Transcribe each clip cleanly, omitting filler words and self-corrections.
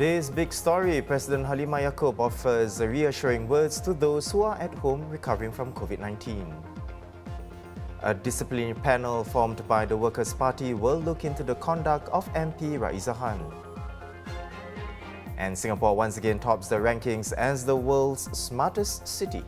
Today's big story, President Halimah Yacob offers reassuring words to those who are at home recovering from Covid-19. A disciplinary panel formed by the Workers' Party will look into the conduct of MP RAEESAH. And Singapore once again tops the rankings as the world's smartest city.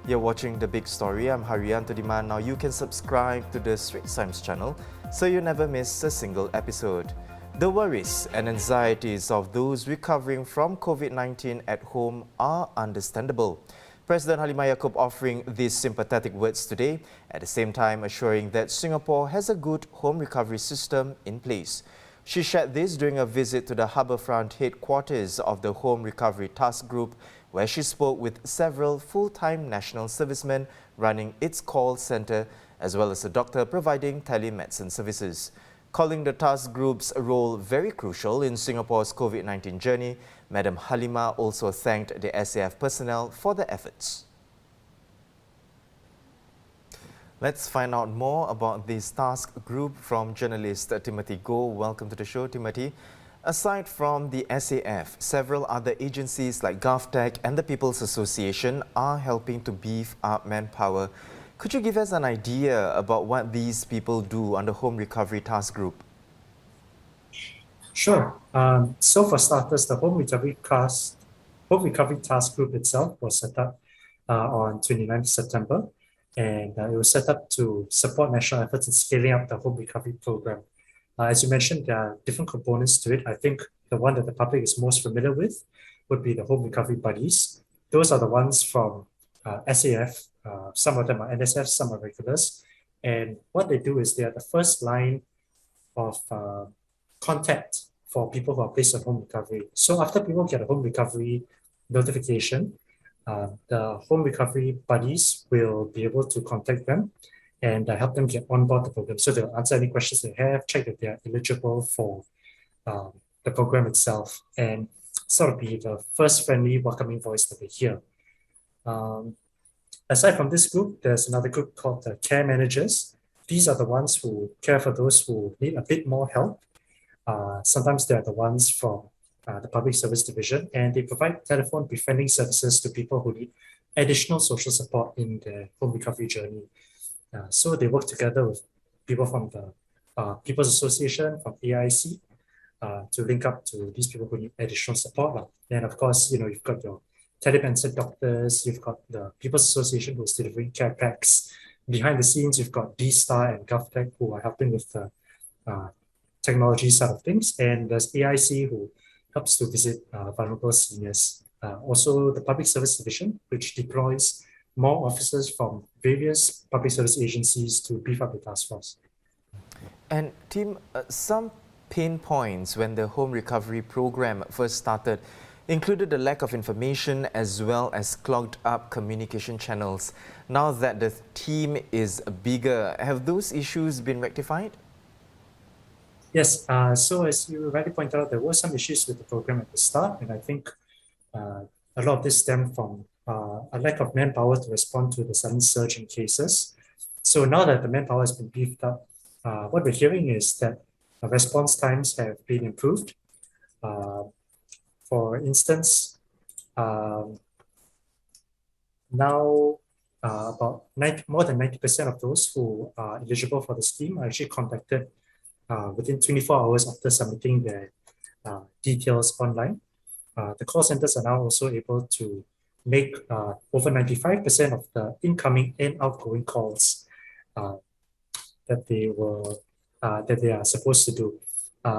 You're watching The Big Story. I'm Haryanto Diman. Now you can subscribe to the Straits Times channel so you never miss a single episode. The worries and anxieties of those recovering from Covid-19 at home are understandable. President Halimah Yacob offering these sympathetic words today, at the same time assuring that Singapore has a good home recovery system in place. She shared this during a visit to the harbourfront headquarters of the Home Recovery Task Group, where she spoke with several full-time national servicemen running its call centre, as well as a doctor providing telemedicine services. Calling the task group's role very crucial in Singapore's Covid-19 journey, Madam Halimah also thanked the SAF personnel for their efforts. Let's find out more about this task group from journalist Timothy Goh. Welcome to the show, Timothy. Aside from the SAF, several other agencies like GovTech and the People's Association are helping to beef up manpower. Could you give us an idea about what these people do on the Home Recovery Task Group? Sure. So for starters, the Home Recovery Task Group itself was set up on 29th September, and it was set up to support national efforts in scaling up the home recovery program. As you mentioned, there are different components to it. I think the one that the public is most familiar with would be the home recovery buddies. Those are the ones from SAF. Some of them are NSF, some are regulars. And what they do is they are the first line of contact for people who are placed on home recovery. So after people get a home recovery notification, the home recovery buddies will be able to contact them and help them get on board the program. So they'll answer any questions they have, check that they are eligible for the program itself, and sort of be the first friendly, welcoming voice that they hear. Aside from this group, there's another group called the care managers. These are the ones who care for those who need a bit more help. Sometimes they're the ones from the Public Service Division, and they provide telephone befriending services to people who need additional social support in their home recovery journey. So they work together with people from the People's Association, from AIC, to link up to these people who need additional support. And of course, you've got your telemedicine doctors, you've got the People's Association who's delivering care packs. Behind the scenes, you've got DSTAR and GovTech who are helping with the technology side of things. And there's AIC who helps to visit vulnerable seniors. Also, the Public Service Division, which deploys more officers from various public service agencies to beef up the task force. And Tim, some pain points when the home recovery program first started included the lack of information as well as clogged up communication channels. Now that the team is bigger, have those issues been rectified? Yes, so as you rightly pointed out, there were some issues with the program at the start, and I think a lot of this stemmed from a lack of manpower to respond to the sudden surge in cases. So now that the manpower has been beefed up, what we're hearing is that response times have been improved. For instance, now about more than 90% of those who are eligible for the scheme are actually contacted within 24 hours after submitting their details online. The call centers are now also able to make over 95% of the incoming and outgoing calls that they are supposed to do.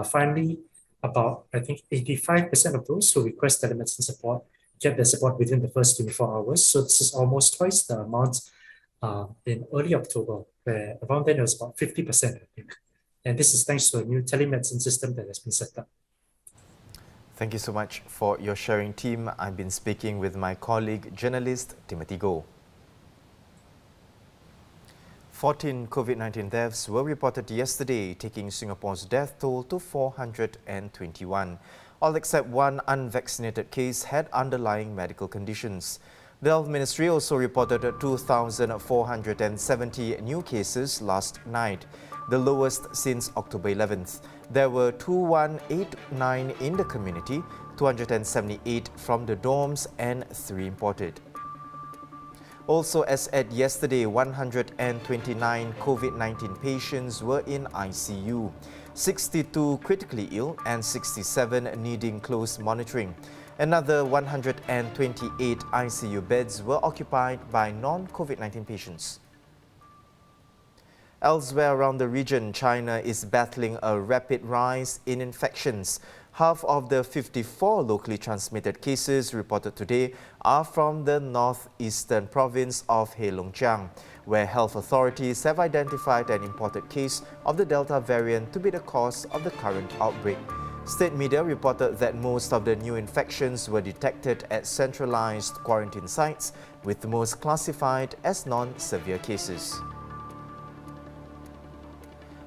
Finally, about, I think, 85% of those who request telemedicine support get their support within the first 24 hours. So this is almost twice the amount in early October, where around then it was about 50%, I think. And this is thanks to a new telemedicine system that has been set up. Thank you so much for your sharing, team. I've been speaking with my colleague, journalist Timothy Goh. 14 Covid-19 deaths were reported yesterday, taking Singapore's death toll to 421. All except one unvaccinated case had underlying medical conditions. The Health Ministry also reported 2,470 new cases last night, the lowest since October 11th. There were 2,189 in the community, 278 from the dorms and 3 imported. Also, as at yesterday, 129 COVID-19 patients were in ICU, 62 critically ill and 67 needing close monitoring. Another 128 ICU beds were occupied by non-COVID-19 patients. Elsewhere around the region, China is battling a rapid rise in infections. Half of the 54 locally transmitted cases reported today are from the northeastern province of Heilongjiang, where health authorities have identified an imported case of the Delta variant to be the cause of the current outbreak. State media reported that most of the new infections were detected at centralized quarantine sites, with most classified as non-severe cases.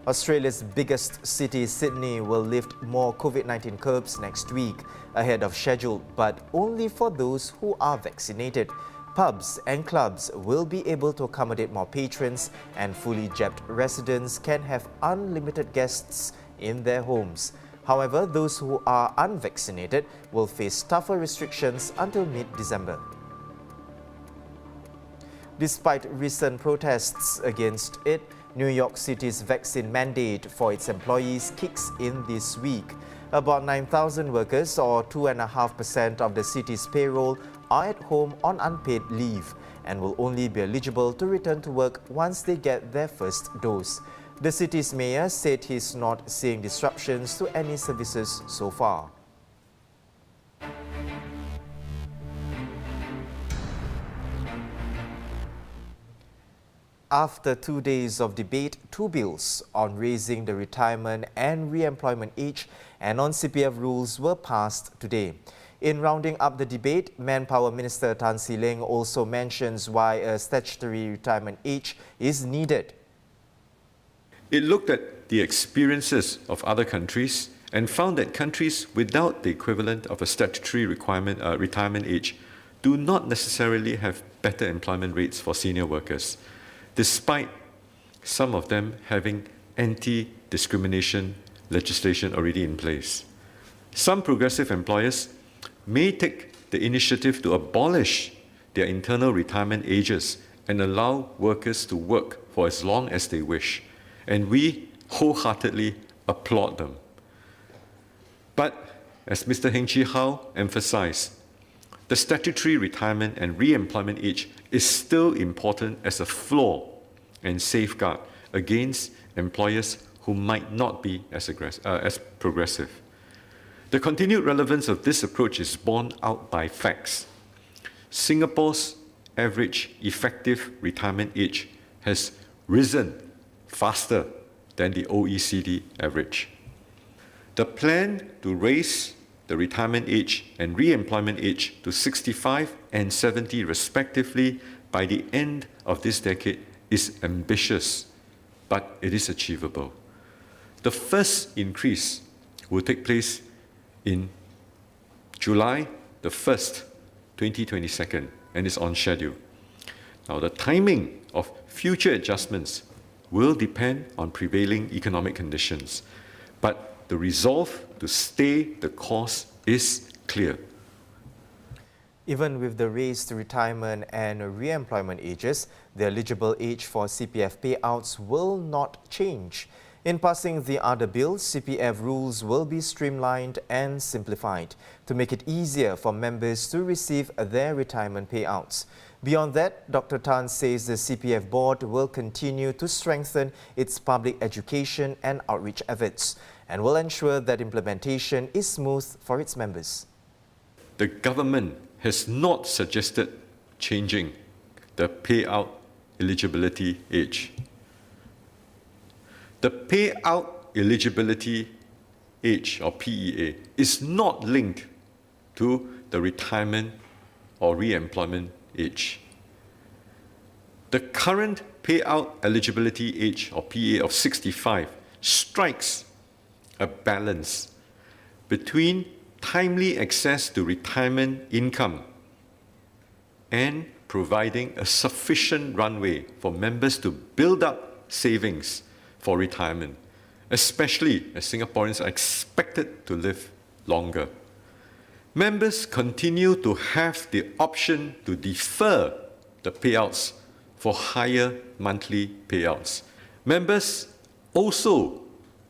Australia's biggest city, Sydney, will lift more COVID-19 curbs next week, ahead of schedule, but only for those who are vaccinated. Pubs and clubs will be able to accommodate more patrons, and fully jabbed residents can have unlimited guests in their homes. However, those who are unvaccinated will face tougher restrictions until mid-December. Despite recent protests against it, New York City's vaccine mandate for its employees kicks in this week. About 9,000 workers, or 2.5% of the city's payroll, are at home on unpaid leave and will only be eligible to return to work once they get their first dose. The city's mayor said he's not seeing disruptions to any services so far. After 2 days of debate, 2 bills on raising the retirement and re-employment age and on CPF rules were passed today. In rounding up the debate, Manpower Minister Tan See Leng also mentions why a statutory retirement age is needed. It looked at the experiences of other countries and found that countries without the equivalent of a statutory retirement age do not necessarily have better employment rates for senior workers, despite some of them having anti-discrimination legislation already in place. Some progressive employers may take the initiative to abolish their internal retirement ages and allow workers to work for as long as they wish, and we wholeheartedly applaud them. But, as Mr. Heng Chee Hao emphasized, the statutory retirement and re-employment age is still important as a floor and safeguard against employers who might not be as progressive. The continued relevance of this approach is borne out by facts. Singapore's average effective retirement age has risen faster than the OECD average. The plan to raise the retirement age and re-employment age to 65 and 70 respectively by the end of this decade is ambitious, but it is achievable. The first increase will take place in July the 1st, 2022, and is on schedule. Now, the timing of future adjustments will depend on prevailing economic conditions, but the resolve to stay the course is clear. Even with the raised retirement and re-employment ages, the eligible age for CPF payouts will not change. In passing the other bills, CPF rules will be streamlined and simplified to make it easier for members to receive their retirement payouts. Beyond that, Dr. Tan says the CPF board will continue to strengthen its public education and outreach efforts and will ensure that implementation is smooth for its members. The government has not suggested changing the payout eligibility age. The payout eligibility age, or PEA, is not linked to the retirement or re-employment age. The current payout eligibility age, or PEA, of 65 strikes a balance between timely access to retirement income and providing a sufficient runway for members to build up savings for retirement, especially as Singaporeans are expected to live longer. Members continue to have the option to defer the payouts for higher monthly payouts. Members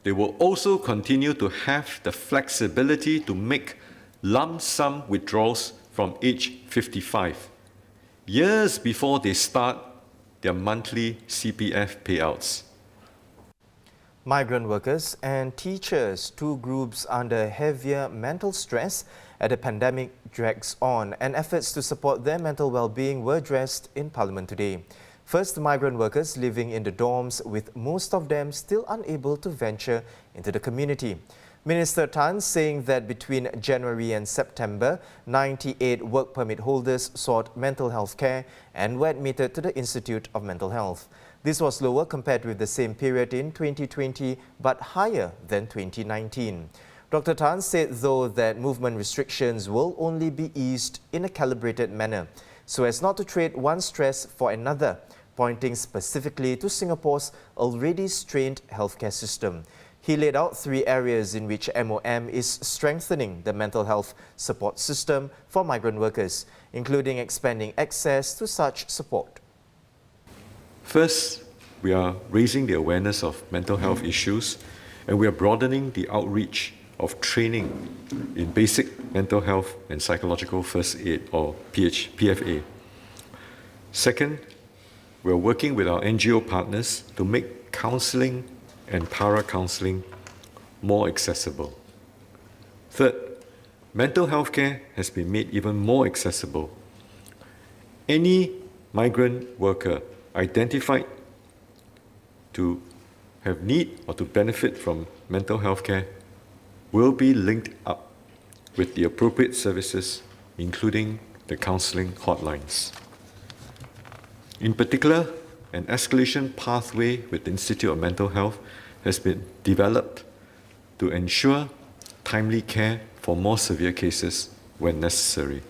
they will also continue to have the flexibility to make lump sum withdrawals from age 55, years before they start their monthly CPF payouts. Migrant workers and teachers, two groups under heavier mental stress as the pandemic drags on, and efforts to support their mental well-being were addressed in Parliament today. First, migrant workers living in the dorms, with most of them still unable to venture into the community. Minister Tan saying that between January and September, 98 work permit holders sought mental health care and were admitted to the Institute of Mental Health. This was lower compared with the same period in 2020, but higher than 2019. Dr. Tan said, though, that movement restrictions will only be eased in a calibrated manner, so as not to trade one stress for another, pointing specifically to Singapore's already strained healthcare system. He laid out 3 areas in which MOM is strengthening the mental health support system for migrant workers, including expanding access to such support. First, we are raising the awareness of mental health issues, and we are broadening the outreach of training in basic mental health and psychological first aid, or PFA. Second, we are working with our NGO partners to make counselling and para-counselling more accessible. Third, mental health care has been made even more accessible. Any migrant worker identified to have need or to benefit from mental health care will be linked up with the appropriate services, including the counselling hotlines. In particular, an escalation pathway with the Institute of Mental Health has been developed to ensure timely care for more severe cases when necessary.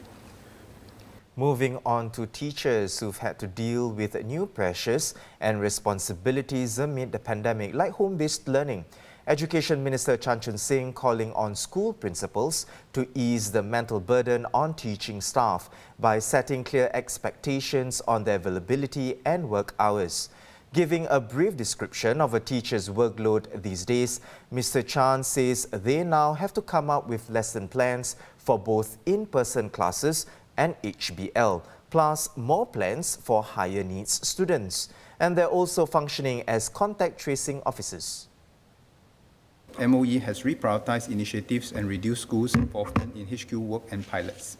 Moving on to teachers who've had to deal with new pressures and responsibilities amid the pandemic, like home-based learning. Education Minister Chan Chun Sing calling on school principals to ease the mental burden on teaching staff by setting clear expectations on their availability and work hours. Giving a brief description of a teacher's workload these days, Mr. Chan says they now have to come up with lesson plans for both in-person classes and HBL, plus more plans for higher needs students. And they're also functioning as contact tracing officers. MOE has reprioritized initiatives and reduced schools' involvement in HQ work and pilots.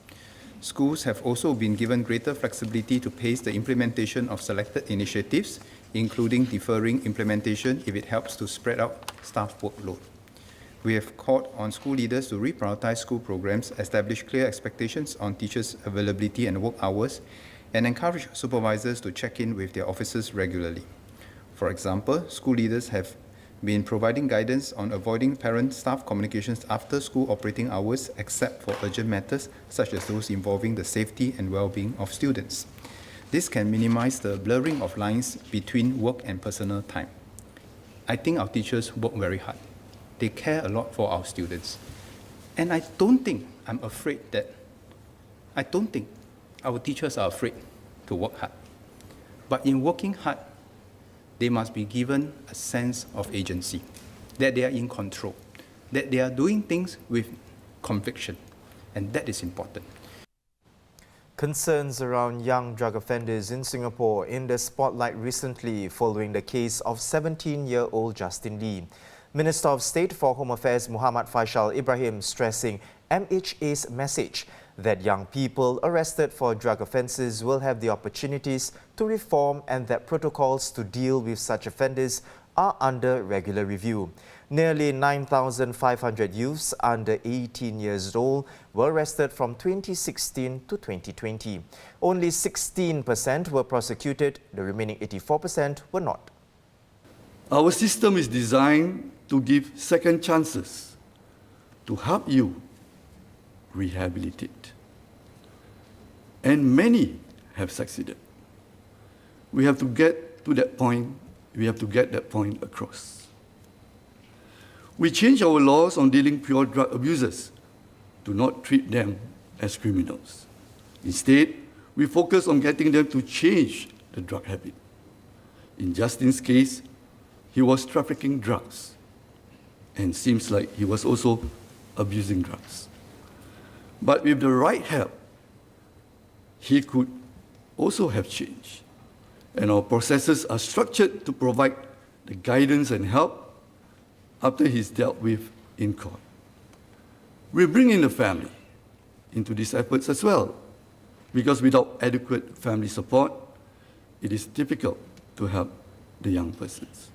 Schools have also been given greater flexibility to pace the implementation of selected initiatives, including deferring implementation if it helps to spread out staff workload. We have called on school leaders to reprioritize school programs, establish clear expectations on teachers' availability and work hours, and encourage supervisors to check in with their officers regularly. For example, school leaders have been providing guidance on avoiding parent-staff communications after school operating hours, except for urgent matters such as those involving the safety and well-being of students. This can minimize the blurring of lines between work and personal time. I think our teachers work very hard. They care a lot for our students. And I don't think our teachers are afraid to work hard. But in working hard, they must be given a sense of agency, that they are in control, that they are doing things with conviction, and that is important. Concerns around young drug offenders in Singapore in the spotlight recently following the case of 17-year-old Justin Lee. Minister of State for Home Affairs Muhammad Faisal Ibrahim stressing MHA's message that young people arrested for drug offences will have the opportunities to reform and that protocols to deal with such offenders are under regular review. Nearly 9,500 youths under 18 years old were arrested from 2016 to 2020. Only 16% were prosecuted, the remaining 84% were not. Our system is designed to give second chances, to help you rehabilitate. And many have succeeded. We have to get to that point. We have to get that point across. We changed our laws on dealing pure drug abusers to not treat them as criminals. Instead, we focus on getting them to change the drug habit. In Justin's case, he was trafficking drugs, and seems like he was also abusing drugs. But with the right help, he could also have changed. And our processes are structured to provide the guidance and help after he's dealt with in court. We bring in the family into these efforts as well, because without adequate family support, it is difficult to help the young persons.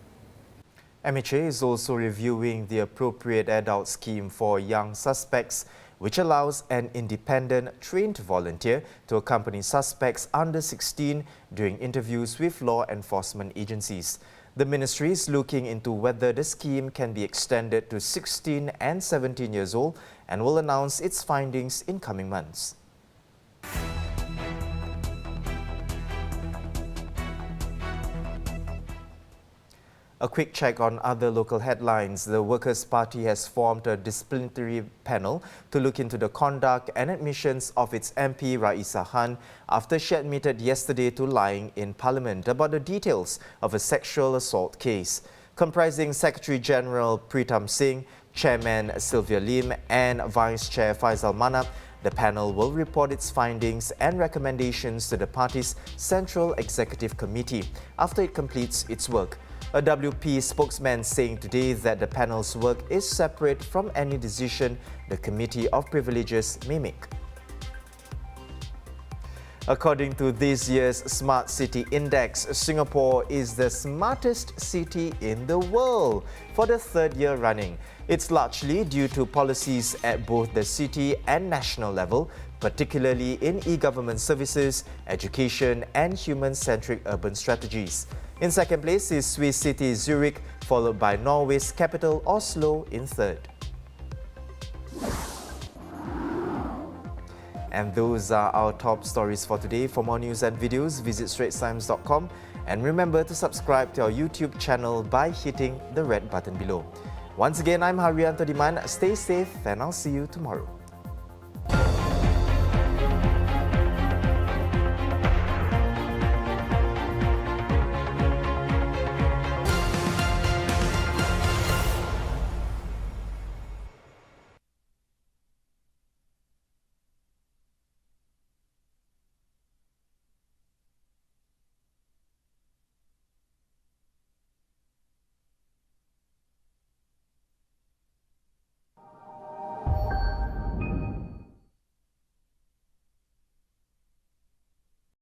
MHA is also reviewing the appropriate adult scheme for young suspects, which allows an independent, trained volunteer to accompany suspects under 16 during interviews with law enforcement agencies. The ministry is looking into whether the scheme can be extended to 16 and 17 years old and will announce its findings in coming months. A quick check on other local headlines. The Workers' Party has formed a disciplinary panel to look into the conduct and admissions of its MP RAEESAH after she admitted yesterday to lying in Parliament about the details of a sexual assault case. Comprising Secretary General Pritam Singh, Chairman Sylvia Lim and Vice Chair Faisal Manap, the panel will report its findings and recommendations to the party's Central Executive Committee after it completes its work. A WP spokesman saying today that the panel's work is separate from any decision the Committee of Privileges may make. According to this year's Smart City Index, Singapore is the smartest city in the world for the third year running. It's largely due to policies at both the city and national level, particularly in e-government services, education and human-centric urban strategies. In second place is Swiss city Zurich, followed by Norway's capital Oslo in third. And those are our top stories for today. For more news and videos, visit straitstimes.com and remember to subscribe to our YouTube channel by hitting the red button below. Once again, I'm Haryanto Diman. Stay safe and I'll see you tomorrow.